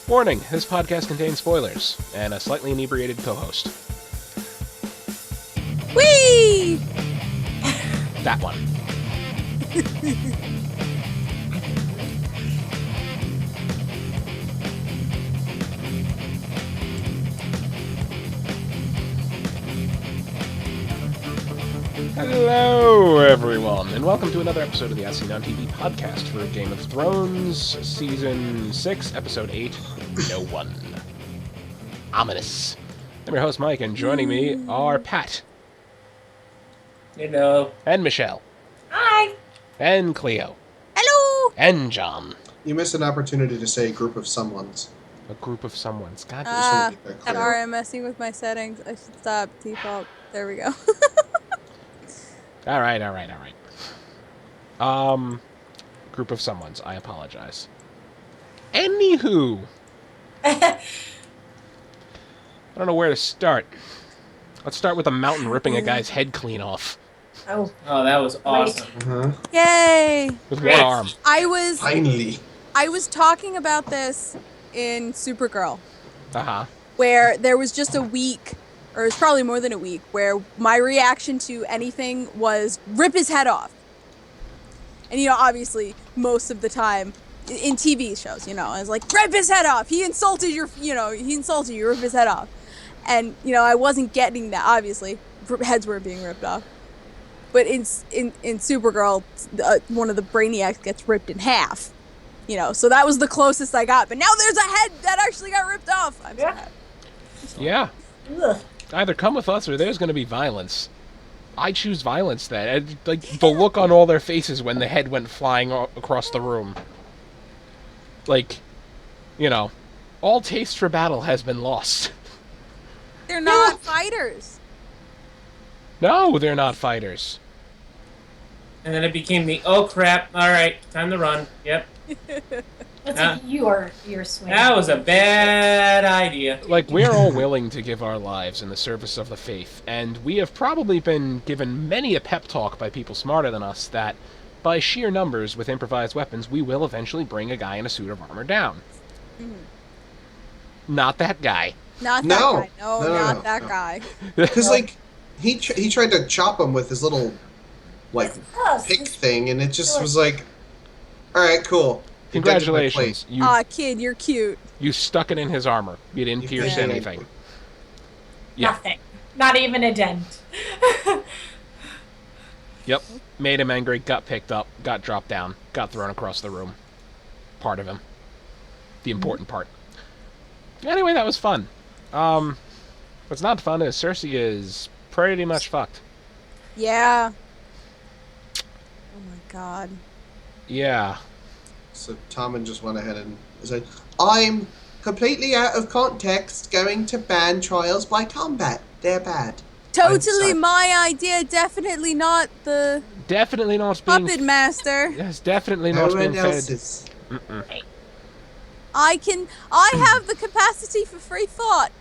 Warning, this podcast contains spoilers and a slightly inebriated co-host. Whee! That one. Hello, everyone, and welcome to another episode of the As Seen on TV podcast for Game of Thrones, Season 6, Episode 8, No One. Ominous. I'm your host, Mike, and joining me are Pat. Hello. And Michelle. Hi! And Cleo. Hello! And John. You missed an opportunity to say a group of someones. A group of someone's. God, Just want to make that clear. Sorry, I'm messing with my settings. I should stop. Default. There we go. All right. Group of someones. I apologize. Anywho. I don't know where to start. Let's start with a mountain ripping a guy's head clean off. Oh, that was awesome. Uh-huh. Yay! With one arm. Finally. I was talking about this in Supergirl, Uh-huh. where there was just a week, or it was probably more than a week, where my reaction to anything was rip his head off. And, obviously, most of the time, in TV shows, I was like, rip his head off! He insulted you, rip his head off. And, I wasn't getting that, obviously. Heads were being ripped off. But in Supergirl, one of the Brainiacs gets ripped in half. So that was the closest I got. But now there's a head that actually got ripped off. I'm so happy. Yeah. Ugh. Either come with us or there's going to be violence. I choose violence then. And, the look on all their faces when the head went flying across the room. All taste for battle has been lost. They're not fighters. No, they're not fighters. And then it became the, oh crap, alright, time to run. Yep. That's your swing. That was a bad idea. We're all willing to give our lives in the service of the faith, and we have probably been given many a pep talk by people smarter than us that, by sheer numbers with improvised weapons, we will eventually bring a guy in a suit of armor down. Mm-hmm. Not that guy. Not that No. guy. No, No, not no, that no. guy. Because, he tried to chop him with his little, pick thing, and it just was like, alright, cool. You dented my plate. Congratulations. Kid, you're cute. You stuck it in his armor. You didn't You pierce did. anything. Yeah. Nothing. Not even a dent. Yep. Made him angry, got picked up, got dropped down, got thrown across the room. Part of him. The important part. Anyway, that was fun. What's not fun is Cersei is pretty much fucked. Yeah. Oh my god. Yeah. So Tommen just went ahead and said, I'm completely out of context going to ban trials by combat. They're bad. Totally sorry. my idea. Definitely not the Definitely not being... puppet master. Yes, definitely No not being one fed. else's. Mm-mm. I have the capacity for free thought.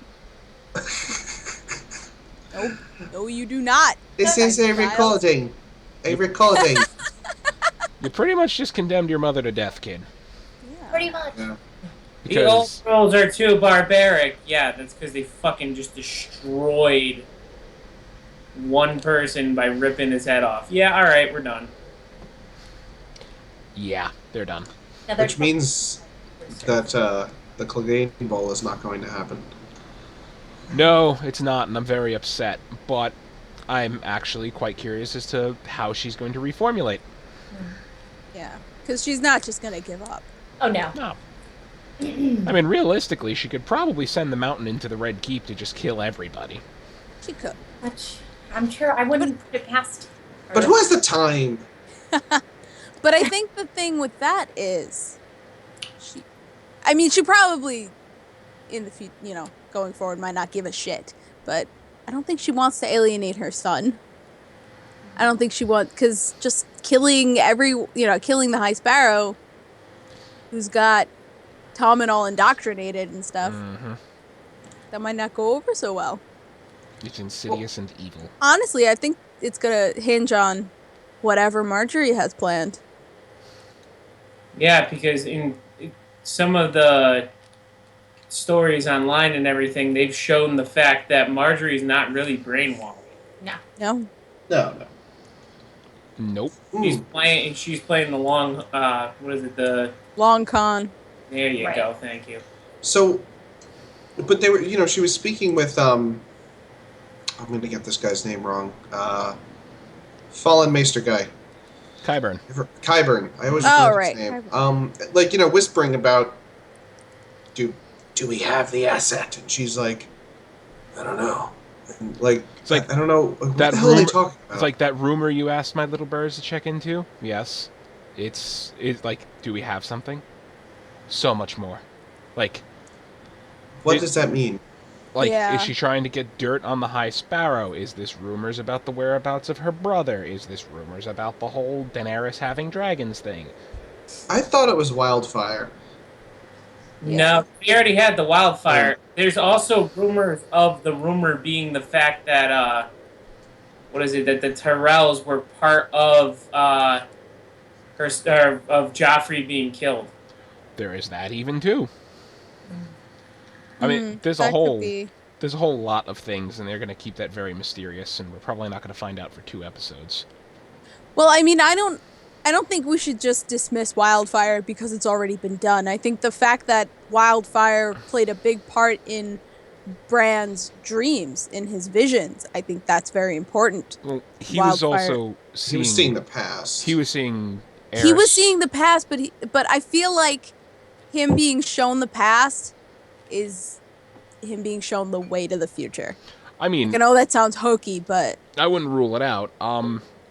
No, you do not. This is a Child. recording. A recording. You pretty much just condemned your mother to death, kid. Yeah. Pretty much. Yeah. The old Because... girls are too barbaric. Yeah, that's because they fucking just destroyed one person by ripping his head off. Yeah, alright, we're done. Yeah, they're done. Which means that the Clegane Bowl is not going to happen. No, it's not, and I'm very upset. But I'm actually quite curious as to how she's going to reformulate. Yeah, because she's not just gonna give up. Oh no. No. I mean, realistically, she could probably send the Mountain into the Red Keep to just kill everybody. She could. Which I'm sure I wouldn't put it past her. But who has the time? But I think the thing with that is, she probably in the future, going forward, might not give a shit. But I don't think she wants to alienate her son. I don't think she wants, because just killing killing the High Sparrow, who's got Tommen all indoctrinated and stuff, that might not go over so well. It's insidious and evil. Honestly, I think it's gonna hinge on whatever Marjorie has planned. Yeah, because in some of the stories online and everything, they've shown the fact that Marjorie's not really brainwashed. No. No. No. Nope. She's playing the long. What is it? The Long con. there you Right. go. Thank you. So, but they were, she was speaking with, I'm going to get this guy's name wrong. Fallen Maester guy. Kyburn. Kyburn. I always Oh, forget right. his name. Whispering about, do we have the asset? And she's like, I don't know. And It's like I don't know. What that the hell are they rumor- talking about? It's like that rumor you asked my little birds to check into. Yes. It's like, do we have something? So much more. Like, what does that mean? Yeah. Is she trying to get dirt on the High Sparrow? Is this rumors about the whereabouts of her brother? Is this rumors about the whole Daenerys having dragons thing? I thought it was Wildfire. Yeah. No, we already had the wildfire. There's also rumors of the rumor being the fact that what is it? That the Tyrells were part of of Joffrey being killed. There is that even too. I mean, there's a that could whole be. there's a whole lot of things, and they're going to keep that very mysterious, and we're probably not going to find out for 2 episodes. Well, I mean, I don't think we should just dismiss Wildfire because it's already been done. I think the fact that Wildfire played a big part in Bran's dreams, in his visions, I think that's very important. Well, he was Wildfire. also seeing. He was seeing the past. He was seeing. He was Aerys. seeing the past, but I feel like him being shown the past is him being shown the way to the future. I mean, I know that sounds hokey, but I wouldn't rule it out.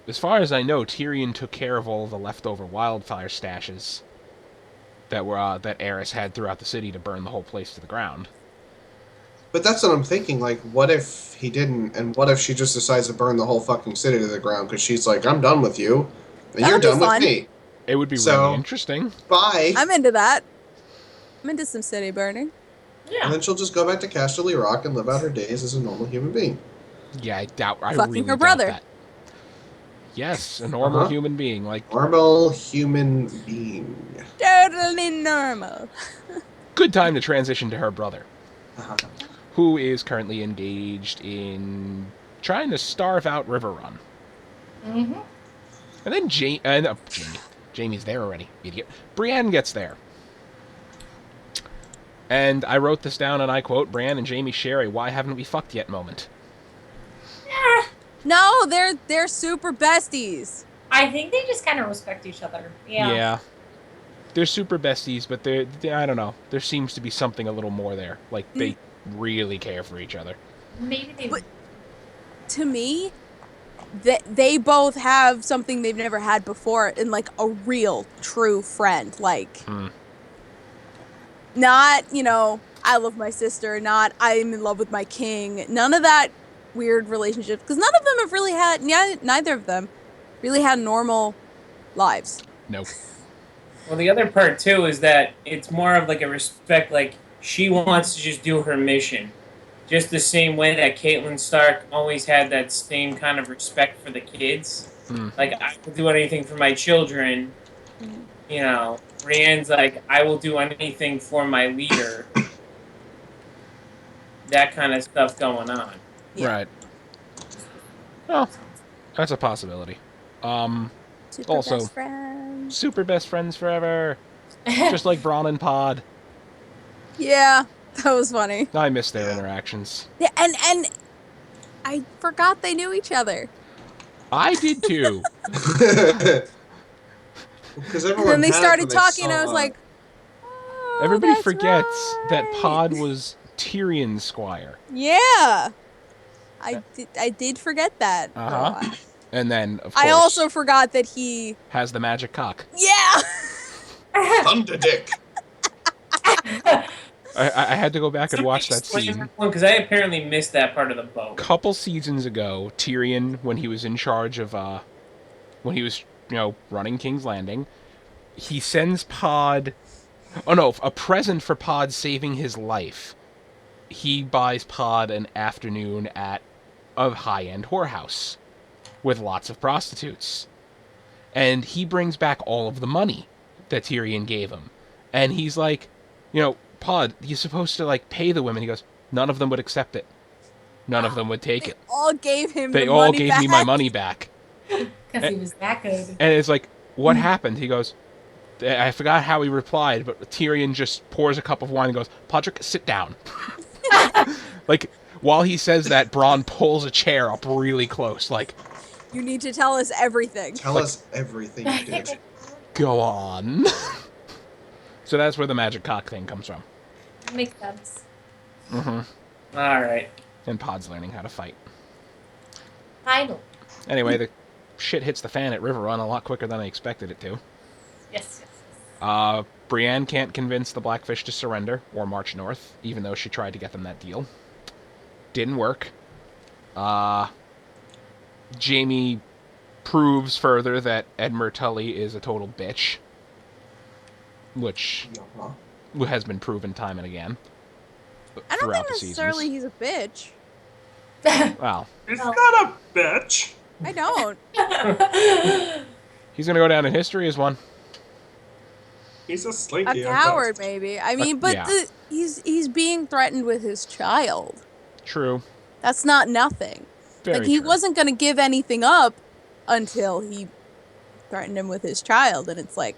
As far as I know, Tyrion took care of all the leftover wildfire stashes that were that Aerys had throughout the city to burn the whole place to the ground. But that's what I'm thinking. Like, what if he didn't? And what if she just decides to burn the whole fucking city to the ground because she's like, I'm done with you, and That you're would be done with fun. me. It would be So- really interesting. Bye. I'm into that. I'm into some city burning. And Yeah. then she'll just go back to Casterly Rock and live out her days as a normal human being. Yeah, I Fucking really her doubt brother. that. Yes, a normal Uh-huh. human being. Like, Normal human being. Totally normal. good time to transition to her brother, Uh-huh. who is currently engaged in trying to starve out Riverrun. Mm-hmm. And then Jamie's there already, idiot. Brienne gets there. And I wrote this down, and I quote, Brienne and Jamie share a why haven't we fucked yet moment. No, they're super besties. I think they just kind of respect each other. Yeah. They're super besties, but I don't know. There seems to be something a little more there. Like, they really care for each other. Maybe they. But- To me, they both have something they've never had before in like a real, true friend. Like, not, I love my sister, not I'm in love with my king. None of that weird relationship. Because none of them have really had, neither of them really had normal lives. Nope. Well, the other part too is that it's more of like a respect. Like she wants to just do her mission, just the same way that Caitlyn Stark always had that same kind of respect for the kids. Like I will do anything for my children. Brienne's like I will do anything for my leader. That kind of stuff going on. Yeah. Right. Well, that's a possibility. Super Also- best friends. Super best friends forever. Just like Bronn and Pod. Yeah, that was funny. I miss their interactions. Yeah, and I forgot they knew each other. I did too. Because And then they started talking, and I was like, oh, Everybody that's forgets that right. Pod was Tyrion's squire. Yeah. I did forget that. for a Uh-huh. while. And then, of course, I also forgot that he. has the magic cock. Yeah! Thunder Dick. I had to go back and watch that scene. Because I apparently missed that part of the boat. Couple seasons ago, Tyrion, when he was in charge of, when he was, running King's Landing, he sends Pod, a present for Pod saving his life. He buys Pod an afternoon at a high-end whorehouse with lots of prostitutes. And he brings back all of the money that Tyrion gave him. And he's like, Pod, you're supposed to, like, pay the women. He goes, none of them would accept it. None of them would take They it. all gave him They the all money gave back. me my money back. Because he was that good. And it's like, what happened? He goes, I forgot how he replied, but Tyrion just pours a cup of wine and goes, Podrick, sit down. Like, while he says that, Bronn pulls a chair up really close, like, You need to tell us everything. Tell us everything you did. go on. So that's where the magic cock thing comes from. Makes sense. Mm-hmm. All right. And Pod's learning how to fight. Final. Anyway, the shit hits the fan at River Run a lot quicker than I expected it to. Yes. Brienne can't convince the Blackfish to surrender or march north, even though she tried to get them that deal. Didn't work. Jaime proves further that Edmure Tully is a total bitch, which has been proven time and again I don't throughout think the necessarily seasons. he's a bitch. Well, He's not a bitch. I don't. he's gonna go down in history as one. He's a A slinky. coward, maybe. I mean, but yeah. he's being threatened with his child. True. That's not nothing. Very Like, he true. wasn't going to give anything up until he threatened him with his child. And it's like,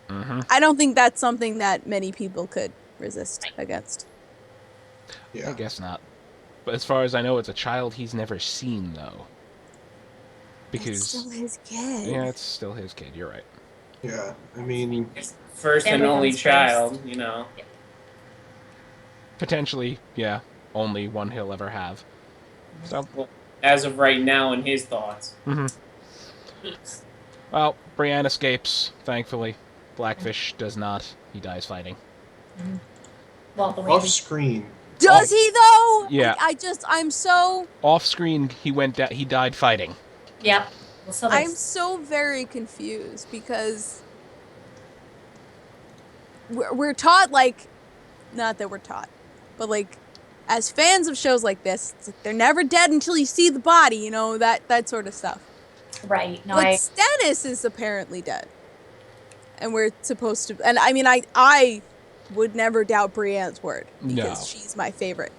Mm-hmm. I don't think that's something that many people could resist against. Yeah. I guess not. But as far as I know, it's a child he's never seen, though. It's Because still his kid. yeah, it's still his kid. You're right. Yeah. I mean, First and Family only comes child, you know. Potentially, yeah, only one he'll ever have. So, Well, as of right now, in his thoughts. well, Brienne escapes, thankfully. Blackfish does not. He dies fighting. Well, the way off screen. Does he, though? Yeah. I'm so... Off screen, he went down. He died fighting. Yep. Well, so I'm there's so very confused because we're taught, like, not that we're taught, but like as fans of shows like this, it's like they're never dead until you see the body, you know, that sort of stuff. right. No, But Stannis is apparently dead, and we're supposed to. And I mean, I would never doubt Brienne's word because No. she's my favorite.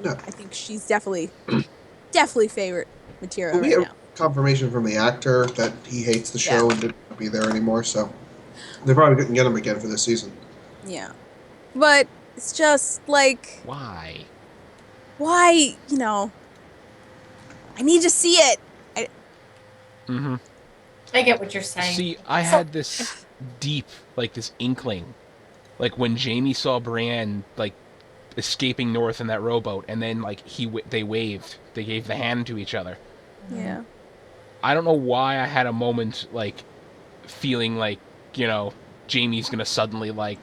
No. I think she's definitely favorite material Well, we right have now. confirmation from the actor that he hates the show Yeah. and didn't be there anymore, so they probably couldn't get him again for this season. Yeah, but it's just like, Why? why, you know? I need to see it. Mm-hmm. I get what you're saying. See, I had this deep, like, this inkling. Like, when Jaime saw Brienne, like, escaping north in that rowboat, and then, like, they waved. They gave the hand to each other. Yeah. I don't know why I had a moment, like, feeling like, you know, Jaime's gonna suddenly, like,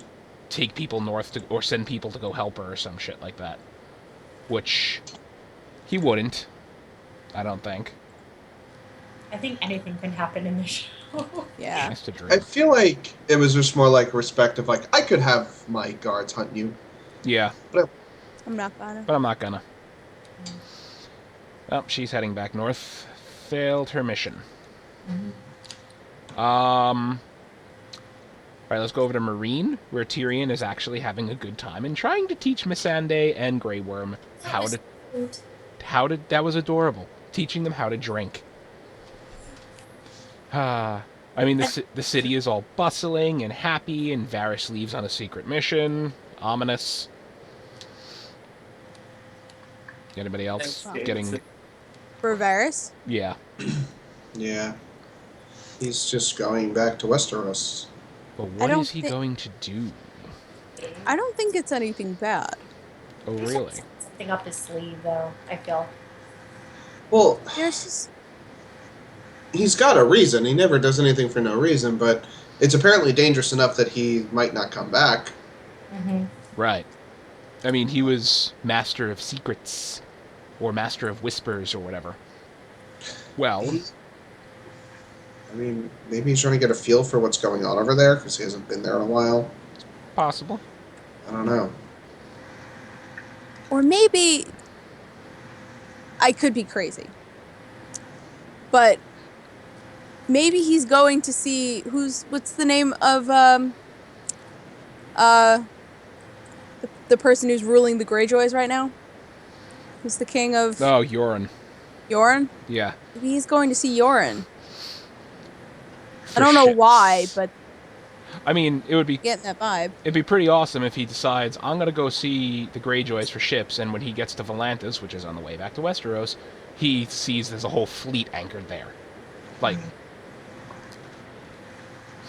take people north to, or send people to go help her or some shit like that. Which he wouldn't. I don't think. I think anything can happen in the show. Yeah. Nice to dream. I feel like it was just more like respect of like, I could have my guards hunt you. Yeah, I'm not gonna. but I'm not gonna. Oh, she's heading back north. Failed her mission. Alright, let's go over to Marine, where Tyrion is actually having a good time and trying to teach Missandei and Grey Worm that was adorable. Teaching them how to drink. I mean, the city is all bustling and happy, and Varys leaves on a secret mission. Ominous. Anybody else Thanks, getting... James. For Varys? Yeah. Yeah. He's just going back to Westeros. But what don't is he going to do? I don't think it's anything bad. Oh, There's really? something up his sleeve, though, I feel. Well, There's just... he's got a reason. He never does anything for no reason, but it's apparently dangerous enough that he might not come back. Right. I mean, he was Master of Secrets, or Master of Whispers, or whatever. Well, I mean, maybe he's trying to get a feel for what's going on over there because he hasn't been there in a while. possible. I don't know. Or maybe... I could be crazy. But... maybe he's going to see... what's the name of, the person who's ruling the Greyjoys right now? Who's the king of Oh, Yoren. Yoren? Yeah. Maybe he's going to see Yoren. I For don't know ships. why, but I mean, it would be getting that vibe. it'd be pretty awesome if he decides I'm gonna go see the Greyjoys for ships, and when he gets to Volantis, which is on the way back to Westeros, he sees there's a whole fleet anchored there. Like,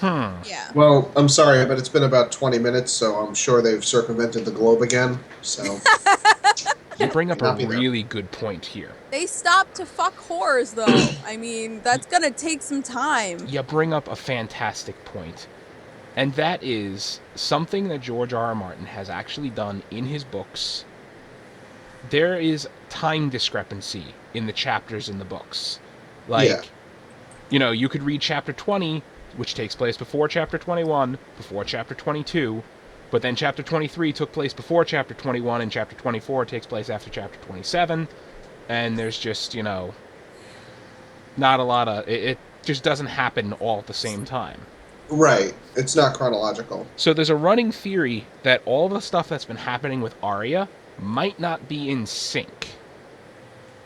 Yeah. Well, I'm sorry, but it's been about 20 minutes, so I'm sure they've circumvented the globe again. So you bring up a Not be there. really good point here. They stopped to fuck whores, though. I mean, that's gonna take some time. You bring up a fantastic point. And that is something that George R. R. Martin has actually done in his books. There is time discrepancy in the chapters in the books. Like, Yeah. you know, you could read chapter 20, which takes place before chapter 21, before chapter 22, but then chapter 23 took place before chapter 21, and chapter 24 takes place after chapter 27, and there's just, you know, not a lot of... It just doesn't happen all at the same time. right, it's not chronological. So there's a running theory that all the stuff that's been happening with Arya might not be in sync.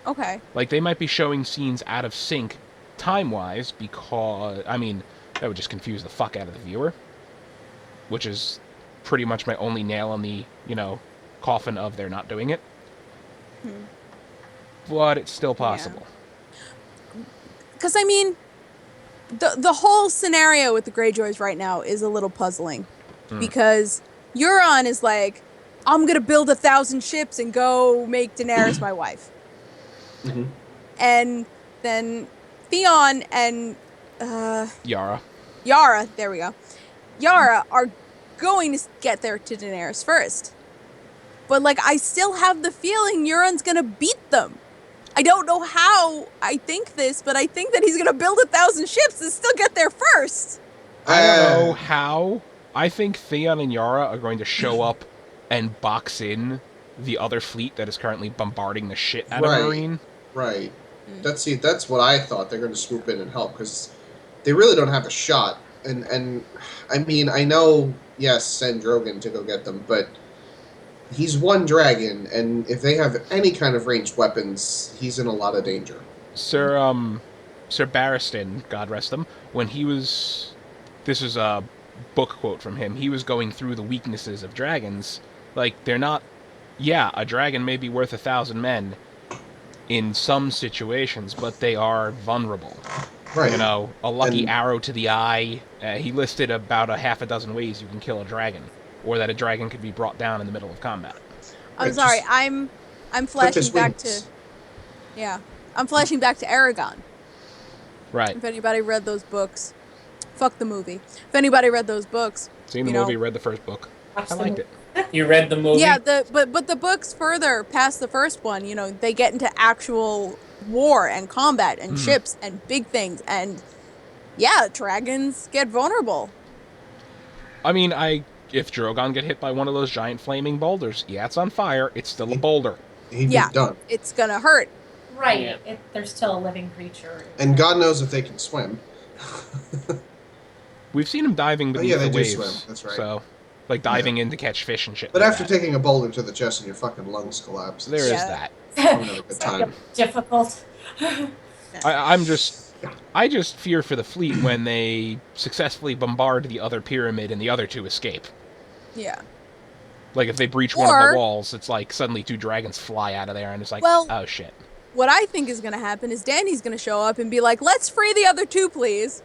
Okay. Like, they might be showing scenes out of sync time-wise because, I mean, that would just confuse the fuck out of the viewer, which is pretty much my only nail on the, you know, coffin of they're not doing it. But it's still possible. Because, I mean, the whole scenario with the Greyjoys right now is a little puzzling. Because Euron is like, I'm going to build 1,000 ships and go make Daenerys my wife. Mhm. And then Theon and Yara. Yara, there we go. Yara are going to get there to Daenerys first. But, like, I still have the feeling Euron's going to beat them. I don't know how I think this, but I think that he's going to build 1,000 ships and still get there first. I don't know how. I think Theon and Yara are going to show up and box in the other fleet that is currently bombarding the shit out Right. of Marine. Right. That's what I thought. They're going to swoop in and help because they really don't have a shot. And I mean, I know, yes, send Drogon to go get them, but he's one dragon, and if they have any kind of ranged weapons, he's in a lot of danger. Sir Barristan, God rest him, when he was... This is a book quote from him. He was going through the weaknesses of dragons. Like, they're not... Yeah, a dragon may be worth 1,000 men in some situations, but they are vulnerable. Right. You know, a lucky And- arrow to the eye. He listed about a half a dozen ways you can kill a dragon, or that a dragon could be brought down in the middle of combat. I'm Right, sorry, just I'm Clip flashing his back to... wings. Yeah. I'm flashing back to Aragon. Right. If anybody read those books. Fuck the movie. If anybody read those books. Seen the you know. movie, read the first book. I liked it. You read the movie? Yeah, but the books further past the first one, you know, they get into actual war and combat and ships and big things, and yeah, dragons get vulnerable. I mean, if Drogon get hit by one of those giant flaming boulders, yeah, it's on fire, it's still a boulder. He'd Yeah. be done. It's gonna hurt. Right. Yeah. They're still a living creature. And God knows if they can swim. We've seen him diving beneath yeah, they the do waves. swim, that's right. So, like diving in to catch fish and shit. But like after that. taking a boulder to the chest and your fucking lungs collapse, There is Yeah. that. I'm having a good It's time. difficult. I just fear for the fleet when they successfully bombard the other pyramid and the other two escape. Yeah. Like, if they breach one of Or- the walls, it's like suddenly two dragons fly out of there, and it's like, Well- oh shit. What I think is gonna happen is Danny's gonna show up and be like, "Let's free the other two, please.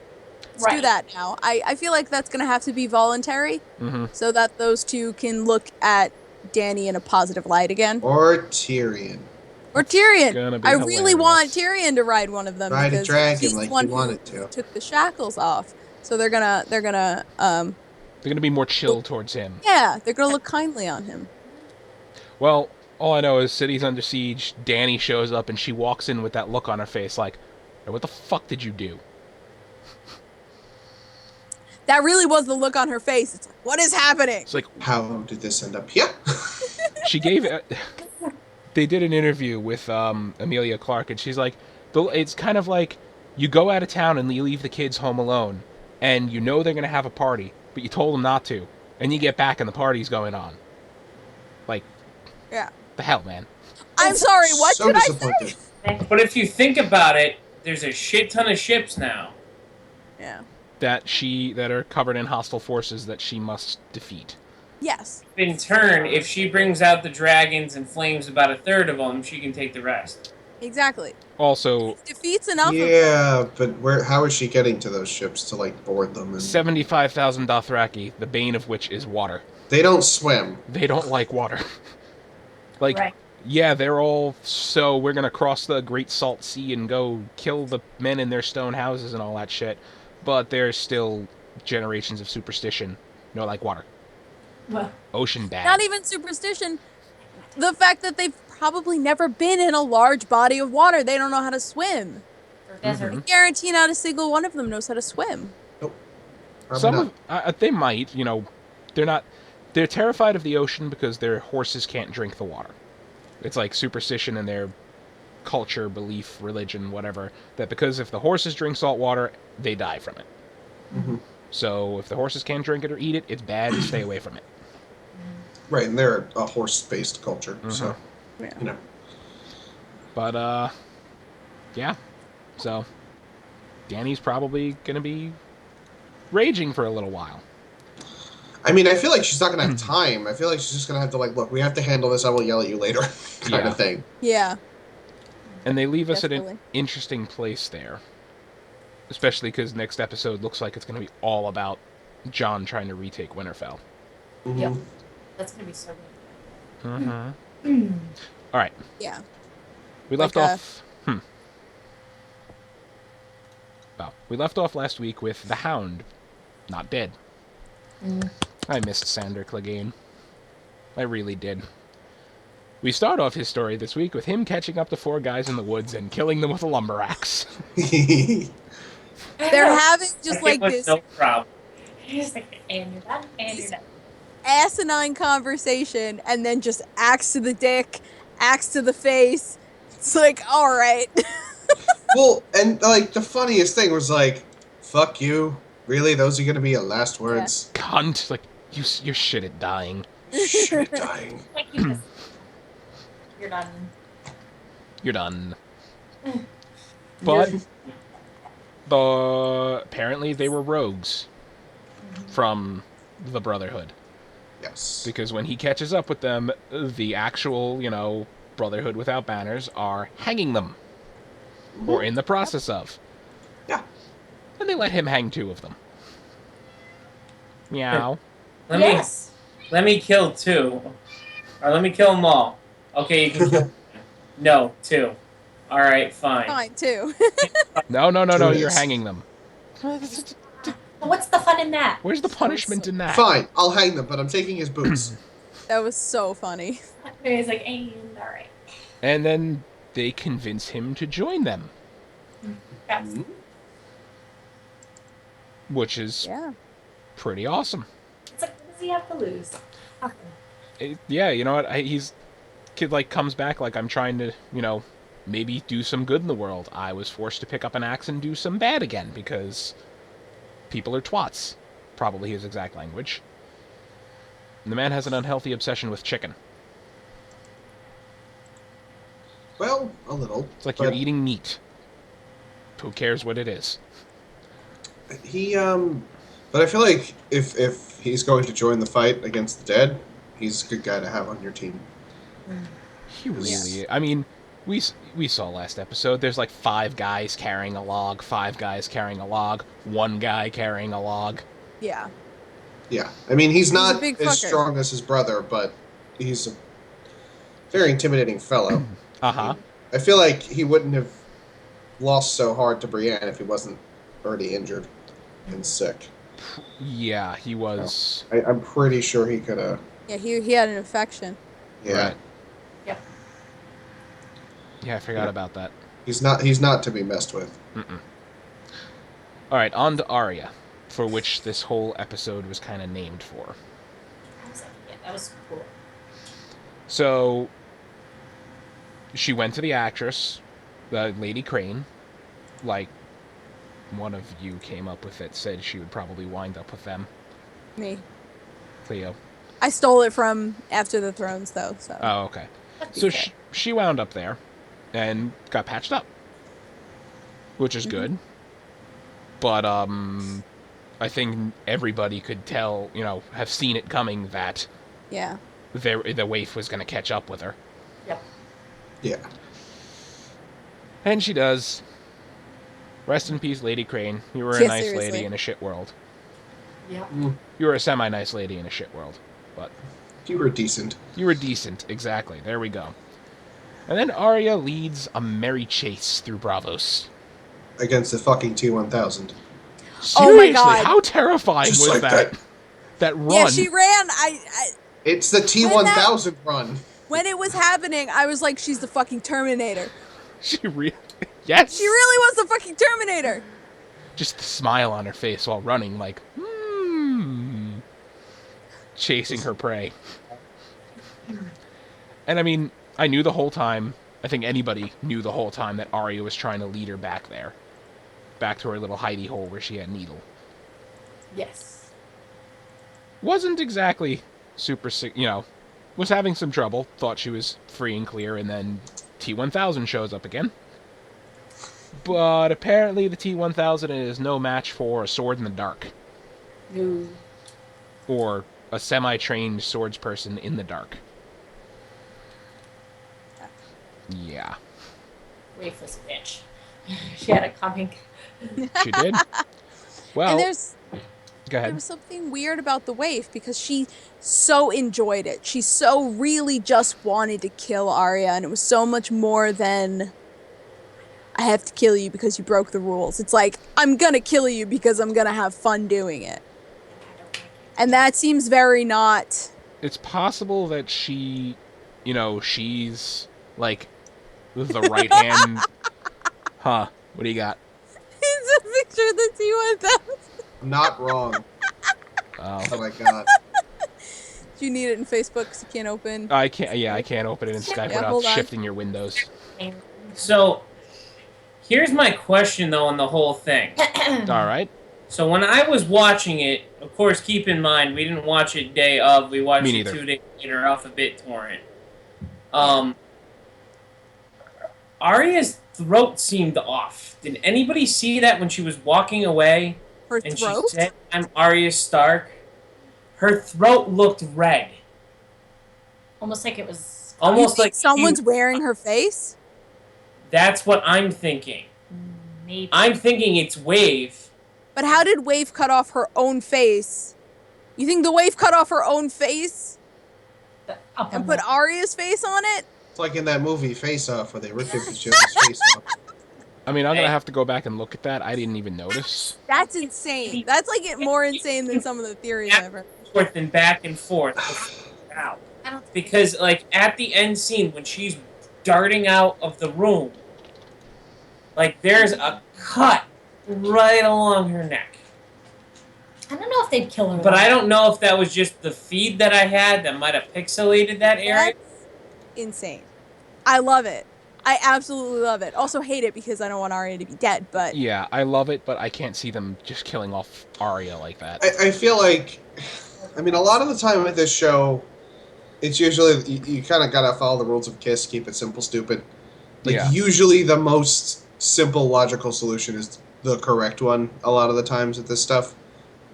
Let's do Right. that now." I feel like that's gonna have to be voluntary, Mm-hmm. so that those two can look at Danny in a positive light again. Or Tyrion. Or Tyrion. gonna be I really hilarious. want Tyrion to ride one of them Ride a because dragon he's like the one he who wanted to. took the shackles off. So they're gonna They're gonna be more chill towards him. yeah, they're gonna look kindly on him. Well, all I know is city's under siege, Dany shows up, and she walks in with that look on her face like, "Hey, what the fuck did you do?" That really was the look on her face. It's like, what is happening? It's like, How did this end up here? she gave they did an interview with Amelia Clark, and she's like, it's kind of like you go out of town and you leave the kids home alone, and you know they're going to have a party, but you told them not to, and you get back and the party's going on. Like, Yeah. the hell, man. I'm sorry, what so did I disappointed. say? But if you think about it, there's a shit ton of ships now. Yeah. That are covered in hostile forces that she must defeat. Yes. In turn, if she brings out the dragons and flames about a third of them, she can take the rest. Exactly. Also, Defeats enough of them. Yeah, but how is she getting to those ships to like board them? And 75,000 Dothraki, the bane of which is water. they don't swim. They don't like water. Like, Right. yeah, they're all, so we're gonna cross the Great Salt Sea and go kill the men in their stone houses and all that shit, but there's still generations of superstition. No, like water. Well, Ocean bad. Not even superstition. The fact that they've probably never been in a large body of water. They don't know how to swim. or desert. Mm-hmm. I guarantee not a single one of them knows how to swim. Nope. Probably Some not. of they might, they're terrified of the ocean because their horses can't drink the water. It's like superstition in their culture, belief, religion, whatever, that because if the horses drink salt water, they die from it. Mhm. So if the horses can't drink it or eat it, it's bad to stay away from it. Right, and they're a horse-based culture, so Yeah. you know. But yeah. So Danny's probably gonna be raging for a little while. I mean, I feel like she's not gonna have time. I feel like she's just gonna have to like, look, we have to handle this. I will yell at you later, kind Yeah. of thing. Yeah. And they leave us at Definitely. an interesting place there. Especially because next episode looks like it's going to be all about Jon trying to retake Winterfell. Mhm. Yep. That's gonna be so good. Mm-hmm. All right. Yeah. We Like left off... Well, we left off last week with the Hound not dead. I missed Sandor Clegane. I really did. We start off his story this week with him catching up to 4 guys in the woods and killing them with a lumber axe. They're having just It like was this no problem. Just like, and you're done, and you're done. asinine conversation and then just axe to the dick, axe to the face. It's like, all right. Well, and like the funniest thing was like, "Fuck you." Really, those are gonna be your last words? Cunt. Like, you're shit at dying. Shit, dying. Like, you just, you're done. You're done. But apparently they were rogues from the Brotherhood. Yes. Because when he catches up with them, the actual, Brotherhood without banners are hanging them. Or in the process of. Yeah. And they let him hang 2 of them. Meow. Yes. Let me kill 2. Or let me kill them all. Okay, you can kill No, 2. Alright, fine. Fine, too. No, Julius. you're hanging them. What's the fun in that? Where's the punishment in that? Fine, I'll hang them, but I'm taking his boots. That was so funny. He's like, and alright. And then they convince him to join them. Yes. Which is Yeah. pretty awesome. It's like, what does he have to lose? Nothing. Yeah, you know what? Kid comes back like I'm trying to, maybe do some good in the world. I was forced to pick up an axe and do some bad again because people are twats. Probably his exact language. And the man has an unhealthy obsession with chicken. Well, a little. It's like but you're eating meat. Who cares what it is? He but I feel like if he's going to join the fight against the dead, he's a good guy to have on your team. He really... I mean, we saw last episode, there's like 5 guys carrying a log, 5 guys carrying a log, 1 guy carrying a log. Yeah. Yeah. I mean, he's a not big as fucker. strong as his brother, but he's a very intimidating fellow. Uh-huh. I feel like he wouldn't have lost so hard to Brienne if he wasn't already injured and sick. Yeah, he was... I'm pretty sure he could have. Yeah, he had an infection. Yeah. Right. Yep. Yeah, I forgot about that. He's not to be messed with. Alright, on to Arya, for which this whole episode was kind of named for. I was like, yeah, that was cool. So, she went to the actress, the Lady Crane, like one of you came up with it, said she would probably wind up with them. Me. Cleo. I stole it from After the Thrones, though. So. Oh, okay. That'd be So fair. she wound up there and got patched up, which is good. But I think everybody could tell, have seen it coming that Yeah. the waif was going to catch up with her. Yep. Yeah. And she does. Rest in peace, Lady Crane. You were a Yeah, nice seriously. lady in a shit world. Yep. You were a semi-nice lady in a shit world. But You were decent. you were decent, exactly. There we go. And then Arya leads a merry chase through Bravos. Against the fucking T-1000. Oh my Seriously, God. how terrifying Just was like that? That run. Yeah, she ran. It's the T-1000 run. When it was happening, I was like, she's the fucking Terminator. Yes. She really was the fucking Terminator. Just the smile on her face while running, like, chasing her prey. And I mean, I knew the whole time, I think anybody knew the whole time that Arya was trying to lead her back there. Back to her little hidey hole where she had Needle. Yes. Wasn't exactly super sick, was having some trouble, thought she was free and clear, and then T-1000 shows up again. But apparently the T-1000 is no match for a sword in the dark. No. Or a semi-trained swordsperson in the dark. Yeah, Wafeless bitch. She had it coming. she did. Well, And go there ahead. was something weird about the waif because she so enjoyed it. She so really just wanted to kill Arya, and it was so much more than I have to kill you because you broke the rules. It's like, I'm gonna kill you because I'm gonna have fun doing it. And that seems very not... It's possible that she, she's, like, the right hand... Huh, what do you got? It's a picture of the T-1000. Not wrong. Oh. Oh my god. Do you need it in Facebook because you can't open? I can't open it in Skype Yeah, without hold on. shifting your windows. So, here's my question though on the whole thing. Alright. So when I was watching it, of course, keep in mind we didn't watch it day of. We watched Me it neither. 2 days later off of BitTorrent. Arya's throat seemed off. Did anybody see that when she was walking away Her and throat? she said, "I'm Arya Stark"? Her throat looked red. Almost like it was. Almost You think like someone's wearing her face? That's what I'm thinking. Maybe. I'm thinking it's Wave. But how did Wave cut off her own face? You think the Wave cut off her own face Up and on put the- Arya's face on it? It's like in that movie Face Off where they ripped each other's face off. I mean, I'm Hey. gonna have to go back and look at that. I didn't even notice. That's insane. That's like more insane than some of the theories I've heard. Forth and back and forth. Out. I don't. Because, like, at the end scene, when she's darting out of the room, like, there's a cut right along her neck. I don't know if they'd kill her. But though. I don't know if that was just the feed that I had that might have pixelated that area. That's insane. I love it. I absolutely love it. Also hate it because I don't want Arya to be dead, but Yeah, I love it, but I can't see them just killing off Arya like that. I feel like, I mean, a lot of the time with this show, it's usually, you kind of gotta follow the rules of KISS, keep it simple, stupid. Like, Yeah. usually the most simple, logical solution is the correct one a lot of the times with this stuff.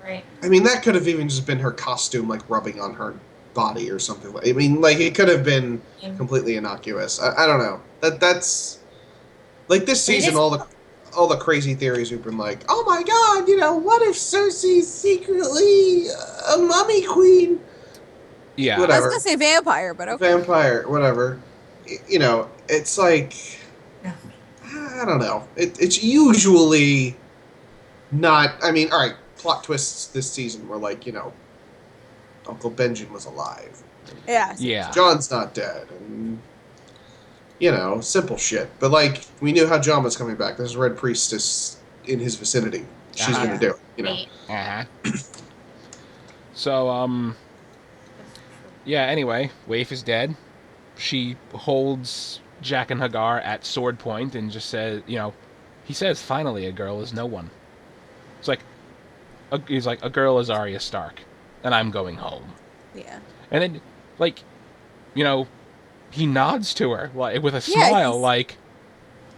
Right. I mean, that could have even just been her costume, like, rubbing on her body or something. I mean, like, it could have been completely innocuous. I don't know. That's... Like, this But it season, is- all the crazy theories we've been like, oh my god, what if Cersei's secretly a mummy queen? Yeah. I was Whatever. gonna say vampire, but okay. Vampire, whatever. It's like... I don't know. It's usually not... I mean, alright, plot twists this season were like, Uncle Benjen was alive. Yeah. Yeah. John's not dead, and simple shit. But like, we knew how John was coming back. There's a Red Priestess in his vicinity. She's Uh-huh. gonna do it. Right. Uh-huh. So, yeah, anyway, Waif is dead. She holds Jack and Hagar at sword point and just says, he says, finally, a girl is no one. It's like, he's like, a girl is Arya Stark, and I'm going home. Yeah. And then, like, you know, he nods to her like with a Yeah, smile, he's- like,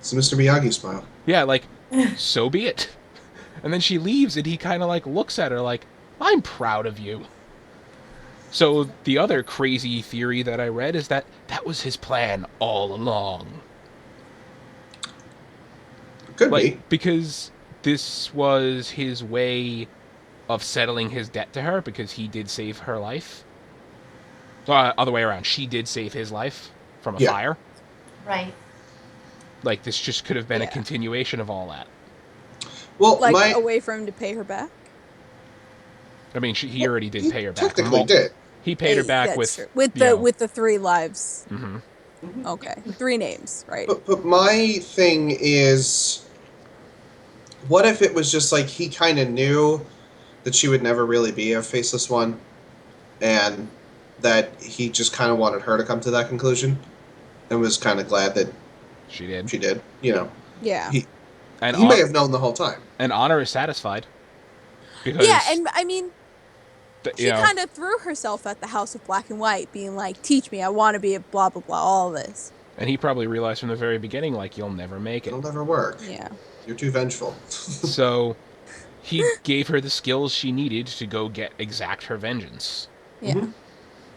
It's the Mr. Miyagi smile. yeah, like, so be it. And then she leaves, and he kind of like looks at her like, I'm proud of you. So the other crazy theory that I read is that that was his plan all along. Could Like, be. because this was his way of settling his debt to her because he did save her life. Other way around. She did save his life from a Yeah. fire. Right. Like, this just could have been a Yeah. continuation of all that. Well, Like a way for him to pay her back. I mean, he already did he pay her back. technically did. He paid her Hey, back that's with true. with you the know, with the 3 lives. mhm. Okay, 3 names, right? But my thing is, what if it was just like he kind of knew that she would never really be a faceless one, and that he just kind of wanted her to come to that conclusion, and was kind of glad that She did. she did. You know, Yeah. he And may have known the whole time. and Honor is satisfied because Yeah, and I mean, you she know, kind of threw herself at the House of Black and White, being like, "Teach me, I want to be a blah blah blah, all this." and he probably realized from the very beginning, like, you'll never make it. It'll never work. Yeah. You're too vengeful. So he gave her the skills she needed to go exact her vengeance. Yeah. Mhm.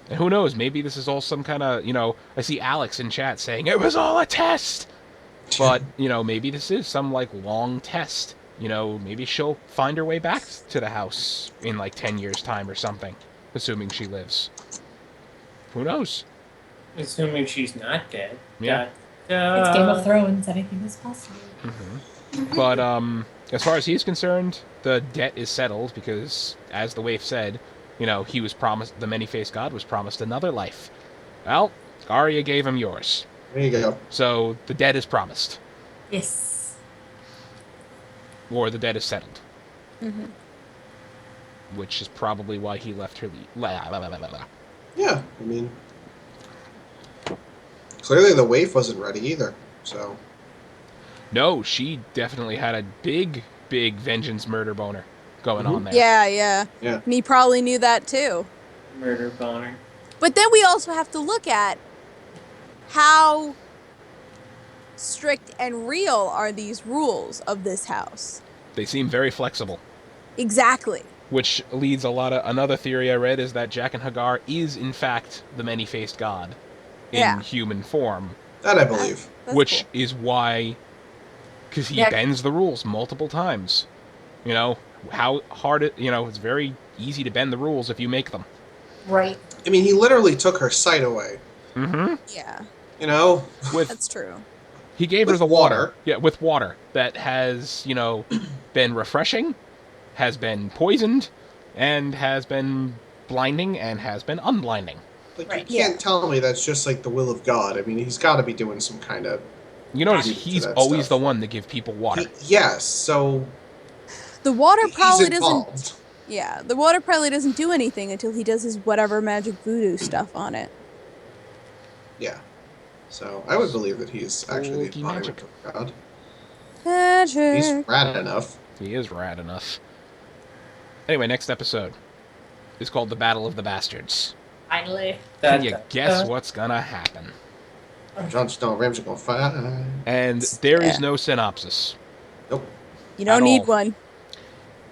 And who knows, maybe this is all some kind of, I see Alex in chat saying, it was all a test! But, maybe this is some, like, long test. Maybe she'll find her way back to the house in, like, 10 years' time or something. Assuming she lives. Who knows? Assuming she's not dead. Yeah. It's Game of Thrones. Anything is possible. But, as far as he's concerned, the debt is settled because, as the waif said, he was promised, the many-faced god was promised another life. Well, Arya gave him yours. There you go. So, the debt is promised. Yes. Or the debt is settled. Mm-hmm. Which is probably why he left her Yeah, I mean, clearly the waif wasn't ready either. So No, she definitely had a big, big vengeance murder boner going on there. Yeah. yeah, And he probably knew that too. Murder boner. But then we also have to look at how strict and real are these rules of this house. They seem very flexible. Exactly. Which leads another theory I read is that Jack and Hagar is, in fact, the many-faced god in Yeah. human form. that I believe. That's which cool. is why, because he Yeah. bends the rules multiple times. How hard it's very easy to bend the rules if you make them. Right. I mean, he literally took her sight away. Mm-hmm. Yeah, You know, With that's true. he gave her With the water. water. Yeah, with water that has, been refreshing, has been poisoned, and has been blinding, and has been unblinding. like Right. you can't tell me that's just like the will of God. I mean, he's got to be doing some kind of. You notice Deep to he's that always stuff. the one to give people water. Yes, so The water he's probably involved. doesn't. Yeah, the water probably doesn't do anything until he does his whatever magic voodoo stuff on it. Yeah. So I would believe that he's actually the Spooky magic. embodiment of God. Magic. He's rad enough. He is rad enough. Anyway, next episode is called The Battle of the Bastards. Finally. Can you guess what's gonna happen? Jon Snow and Ramsay gonna fight. And there is Yeah. no synopsis. Nope. You don't At need all. one.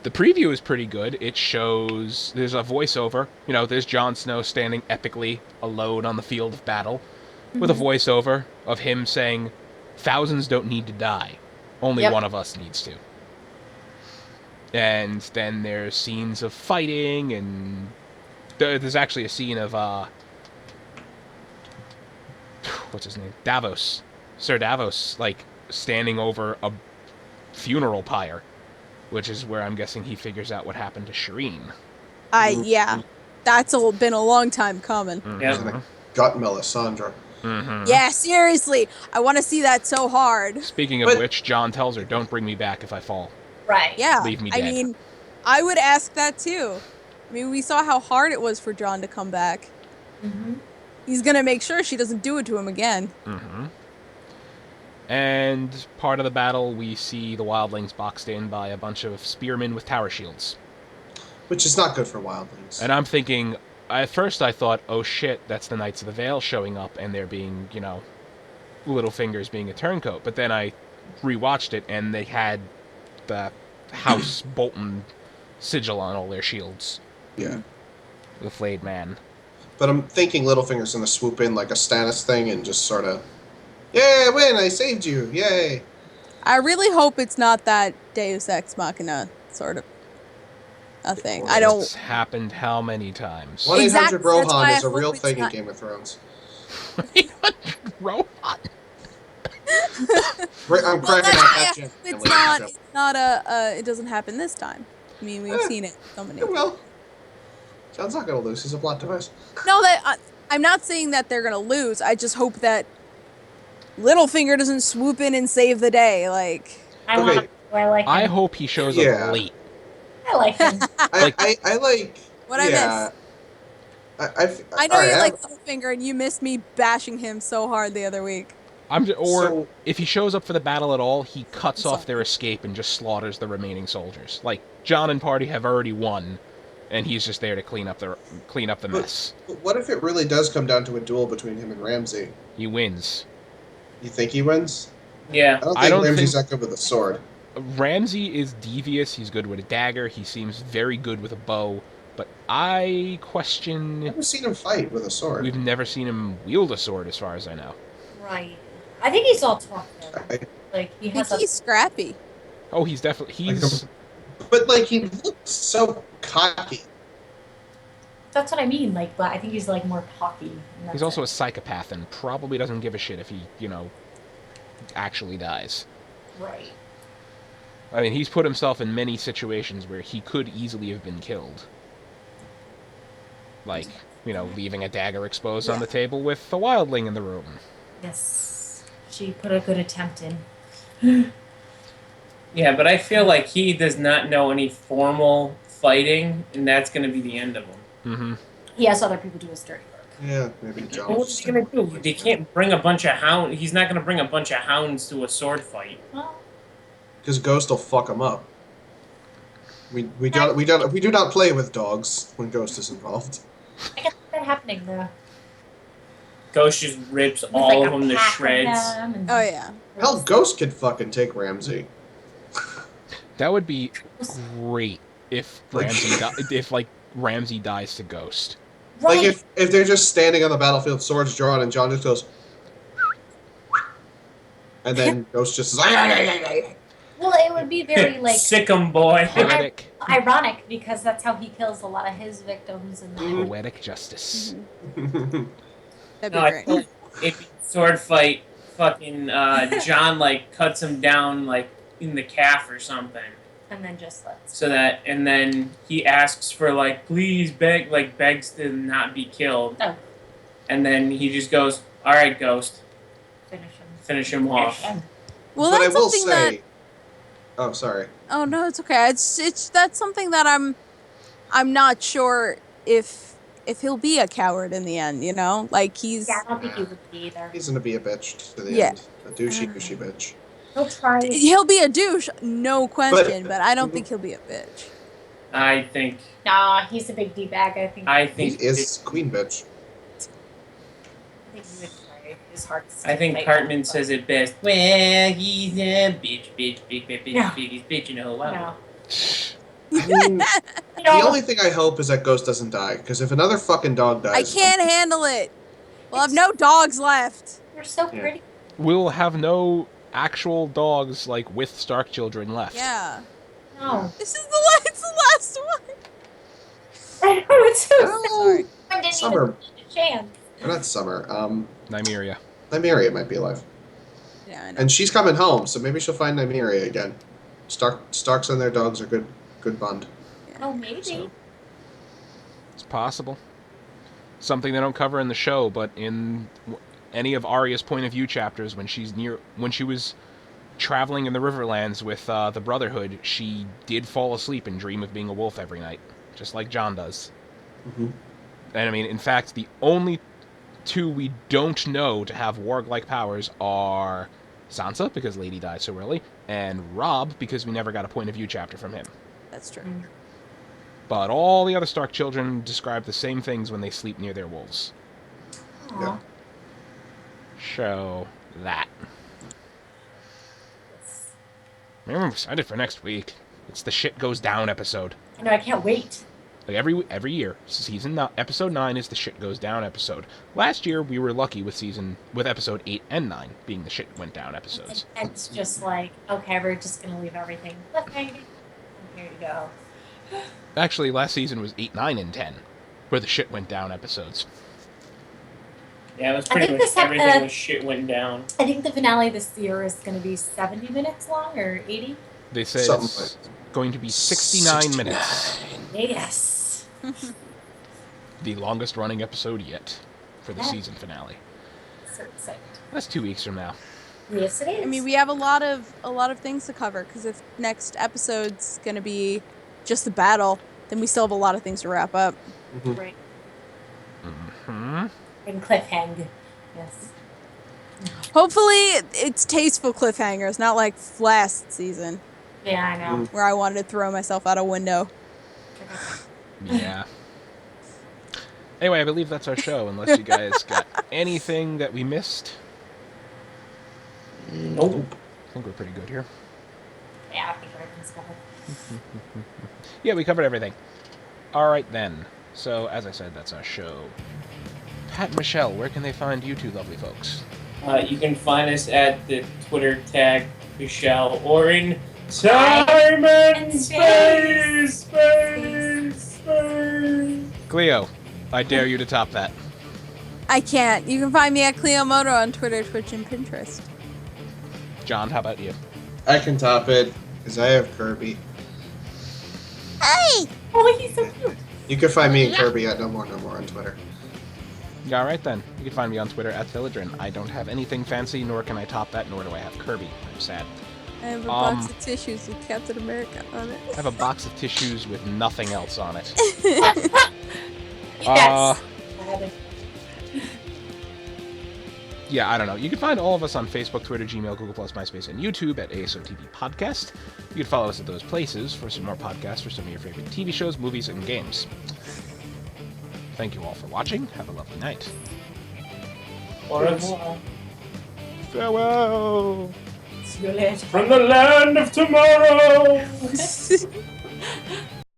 The preview is pretty good. It shows there's a voiceover. There's Jon Snow standing epically alone on the field of battle with a voiceover of him saying, "Thousands don't need to die. Only Yep. one of us needs to." And then there's scenes of fighting, and there's actually a scene of what's his name? Davos. Sir Davos, like, standing over a funeral pyre, which is where I'm guessing he figures out what happened to Shireen. Yeah, that's been a long time coming. Yeah. Mhm. Gut Melisandre. Mhm. Yeah, seriously, I want to see that so hard. Speaking of But- which, John tells her, "Don't bring me back if I fall." Right. Yeah, Leave me I dead. mean, I would ask that too. I mean, we saw how hard it was for John to come back. Mm-hmm. He's gonna make sure she doesn't do it to him again. Mm-hmm. And part of the battle, we see the wildlings boxed in by a bunch of spearmen with tower shields. Which is not good for wildlings. And I'm thinking, at first I thought, oh shit, that's the Knights of the Vale showing up, and they're being, Littlefinger's being a turncoat. But then I rewatched it, and they had the House Bolton sigil on all their shields. Yeah. The Flayed Man. But I'm thinking Littlefinger's gonna swoop in like a Stannis thing and just sort of, "Yeah, win! I saved you! Yay!" I really hope it's not that Deus Ex Machina sort of a thing. I don't. It's happened how many times? 1-800 Exactly, that's Rohan why is I a real hope it's thing in not- Game of Thrones. Rohan. I'm cracking that's up why I that hope gently. it's not a. It doesn't happen this time. I mean, we've seen it so many. It will. John's not gonna lose. He's a plot device. No, I'm not saying that they're gonna lose. I just hope that Littlefinger doesn't swoop in and save the day. Like, I Okay. want. I like him. I hope he shows Yeah. up late. I like him. I like. what I yeah. miss. I know you like Littlefinger, and you missed me bashing him so hard the other week. So- If he shows up for the battle at all, he cuts I'm off sorry. their escape and just slaughters the remaining soldiers. Like John and party have already won, and he's just there to clean up the mess. But what if it really does come down to a duel between him and Ramsay? He wins. You think he wins? Yeah. I don't think Ramsay's that good with a sword. Ramsay is devious. He's good with a dagger. He seems very good with a bow. But I I've question. never seen him fight with a sword. We've never seen him wield a sword, as far as I know. Right. I think he's all talk though. I- Like he I think has a he's scrappy. Oh, he's definitely he's. But like he looks so cocky. That's what I mean. Like, but I think he's like more cocky. and He's that's also a it. psychopath and probably doesn't give a shit if he, actually dies. Right. I mean, he's put himself in many situations where he could easily have been killed. Like, leaving a dagger exposed on the table with the wildling in the room. Yes. She put a good attempt in. Yeah, but I feel like he does not know any formal fighting, and that's going to be the end of him. Mm-hmm. He has other people do his dirty work. Yeah, maybe John. Well, what's he going to do? They can't bring a bunch of hounds. He's not going to bring a bunch of hounds to a sword fight. Well, Because Ghost will fuck him up. We do not play with dogs when Ghost is involved. I can see that happening though. Ghost just rips With, all like, of a them to pack of shreds. them and- Oh yeah. Hell, Ghost could fucking take Ramsay. That would be great if Like- Ramsay dies to Ghost. Right. Like if they're just standing on the battlefield, swords drawn, and John just goes, and then Ghost just is like, Well, it would be very like Sick 'em, boy. Poetic, ironic because that's how he kills a lot of his victims. And then poetic justice. That'd be No, I great. feel like if you sword fight, fucking John cuts him down in the calf or something. and then just lets So that, and then he asks for please begs to not be killed. Oh. And then he just goes, "All right, Ghost, finish him off." Well, but I that's will something that. say, oh sorry, Oh no, it's okay. It's that's something that I'm not sure if he'll be a coward in the end. Like he's. Yeah, I don't think he would be either. he's gonna be a bitch to the Yeah. end, a douchey bitch. He'll try. He'll be a douche, no question, but I don't think he'll be a bitch. I think Nah, he's a big d-bag. I think. He is queen bitch. I think he would try his hardest. I think to fight Cartman back, says it best. Well, he's a bitch, big No. biggest bitch in the whole but- world. No. I mean, You the know, only thing I hope is that Ghost doesn't die, because if another fucking dog dies, I can't handle it. We'll have no dogs left. you're so Yeah. pretty. We'll have no actual dogs with Stark children left. Yeah. No. This is it's the last one. I know, it's so sad. Oh, I didn't Summer. even get a chance. or not Summer. Nymeria. Nymeria might be alive, Yeah, I know. and she's coming home, so maybe she'll find Nymeria again. Starks and their dogs are good bond. Oh, maybe. So- It's possible. Something they don't cover in the show, but in any of Arya's point of view chapters, when she was traveling in the Riverlands with the Brotherhood, she did fall asleep and dream of being a wolf every night, just like Jon does. Mhm. And I mean, in fact, the only two we don't know to have warg-like powers are Sansa, because Lady died so early, and Robb, because we never got a point of view chapter from him. That's true. But all the other Stark children describe the same things when they sleep near their wolves. Aw. Yeah. So, that. I'm excited for next week. It's the shit goes down episode. I know, I can't wait. Like every year, episode 9 is the shit goes down episode. Last year we were lucky with episode 8 and 9 being the shit went down episodes. And it's just like, okay, we're just gonna leave everything cliffhanging. Here you go. Actually, last season was 8, 9, and 10 where the shit went down episodes. Yeah, it was I pretty think much this ep- everything was shit went down. I think the finale this year is gonna be 70 minutes long or 80. They said Something it's going to be 69 minutes. Yes. The longest running episode yet for the Yeah. season finale. So excited. That's 2 weeks from now. Yes, it is. I mean, we have a lot of things to cover because if next episode's gonna be just the battle, then we still have a lot of things to wrap up. Right. Hmm. And cliffhang. Yes. Hopefully, it's tasteful cliffhangers, not like last season Yeah, I know. where I wanted to throw myself out a window. Yeah. Anyway, I believe that's our show, unless you guys got anything that we missed. Nope. I think we're pretty good here. Yeah, I think everything's covered. Yeah, we covered everything. Alright then. So, as I said, that's our show. Pat and Michelle, where can they find you two lovely folks? You can find us at the Twitter tag Michelle or in time and space. Cleo, I dare you to top that. I can't. You can find me at Cleo Moto on Twitter, Twitch, and Pinterest. John, how about you? I can top it because I have Kirby. Hey! Oh, he's so cute. You can find me and Kirby at No More on Twitter. Alright then. You can find me on Twitter at Philidrin. I don't have anything fancy, nor can I top that, nor do I have Kirby. I'm sad. I have a box of tissues with Captain America on it. I have a box of tissues with nothing else on it. Yes. I had it. Yeah, I don't know. You can find all of us on Facebook, Twitter, Gmail, Google+, MySpace, and YouTube at ASOTV Podcast. You can follow us at those places for some more podcasts for some of your favorite TV shows, movies, and games. Thank you all for watching. Have a lovely night. Au revoir. Farewell! See you later. From the land of tomorrow.